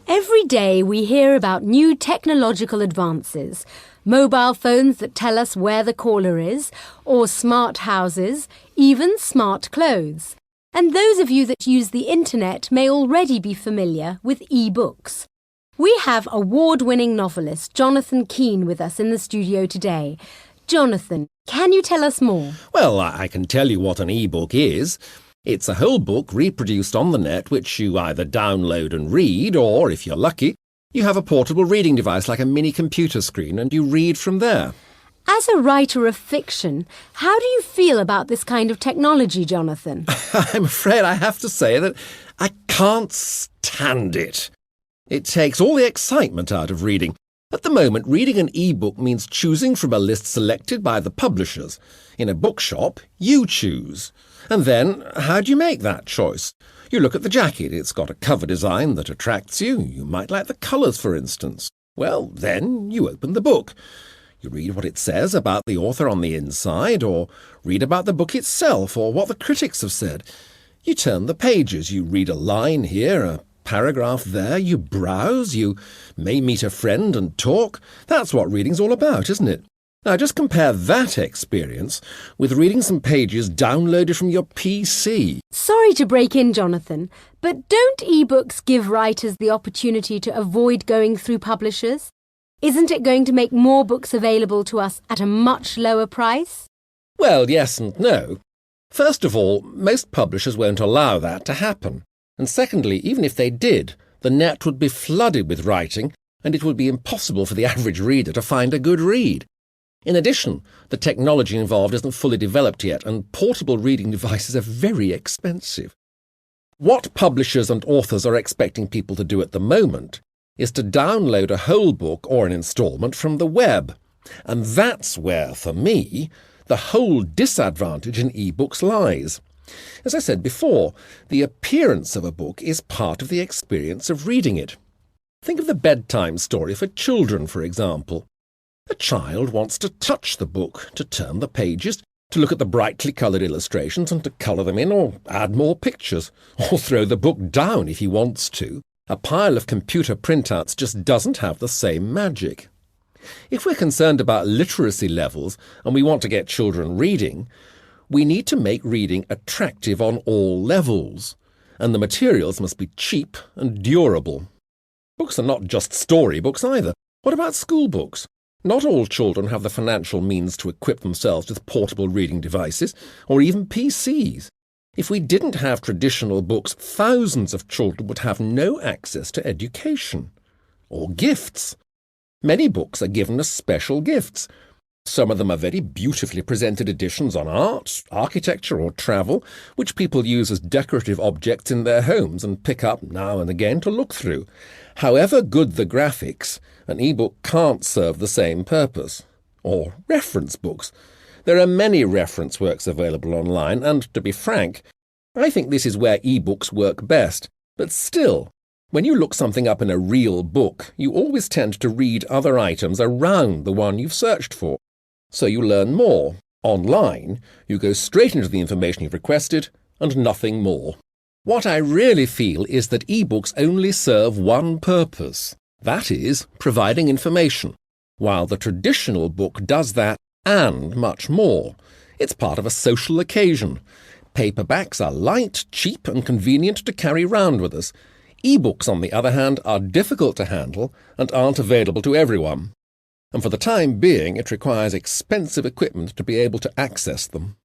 Every day we hear about new technological advances. Mobile phones that tell us where the caller is, or smart houses, even smart clothes. And those of you that use the internet may already be familiar with e-books. We have award-winning novelist Jonathan Keane with us in the studio today. Jonathan, can you tell us more? Well, I can tell you what an e-book is. It's a whole book reproduced on the net which you either download and read, or, if you're lucky, you have a portable reading device like a mini computer screen and you read from there. As a writer of fiction, how do you feel about this kind of technology, Jonathan? I'm afraid I have to say that I can't stand it. It takes all the excitement out of reading. At the moment, reading an e-book means choosing from a list selected by the publishers. In a bookshop, you choose. And then, how do you make that choice? You look at the jacket. It's got a cover design that attracts you. You might like the colours, for instance. Well, then you open the book. You read what it says about the author on the inside, or read about the book itself, or what the critics have said. You turn the pages. You read a line here, a paragraph there. You browse. You may meet a friend and talk. That's what reading's all about, isn't it? Now, just compare that experience with reading some pages downloaded from your PC. Sorry to break in, Jonathan, but don't e-books give writers the opportunity to avoid going through publishers? Isn't it going to make more books available to us at a much lower price? Well, yes and no. First of all, most publishers won't allow that to happen. And secondly, even if they did, the net would be flooded with writing, and it would be impossible for the average reader to find a good read. In addition, the technology involved isn't fully developed yet, and portable reading devices are very expensive. What publishers and authors are expecting people to do at the moment is to download a whole book or an instalment from the web. And that's where, for me, the whole disadvantage in e-books lies. As I said before, the appearance of a book is part of the experience of reading it. Think of the bedtime story for children, for example. A child wants to touch the book, to turn the pages, to look at the brightly coloured illustrations and to colour them in or add more pictures, or throw the book down if he wants to. A pile of computer printouts just doesn't have the same magic. If we're concerned about literacy levels and we want to get children reading, we need to make reading attractive on all levels, and the materials must be cheap and durable. Books are not just storybooks either. What about school books? Not all children have the financial means to equip themselves with portable reading devices, or even PCs. If we didn't have traditional books, thousands of children would have no access to education. Or gifts. Many books are given as special gifts. Some of them are very beautifully presented editions on art, architecture or travel, which people use as decorative objects in their homes and pick up now and again to look through. However good the graphics, an e-book can't serve the same purpose. Or reference books. There are many reference works available online, and to be frank, I think this is where e-books work best. But still, when you look something up in a real book, you always tend to read other items around the one you've searched for. So you learn more. Online, you go straight into the information you've requested and nothing more. What I really feel is that e-books only serve one purpose. That is, providing information, while the traditional book does that and much more. It's part of a social occasion. Paperbacks are light, cheap and convenient to carry round with us. E-books, on the other hand, are difficult to handle and aren't available to everyone. And for the time being, it requires expensive equipment to be able to access them.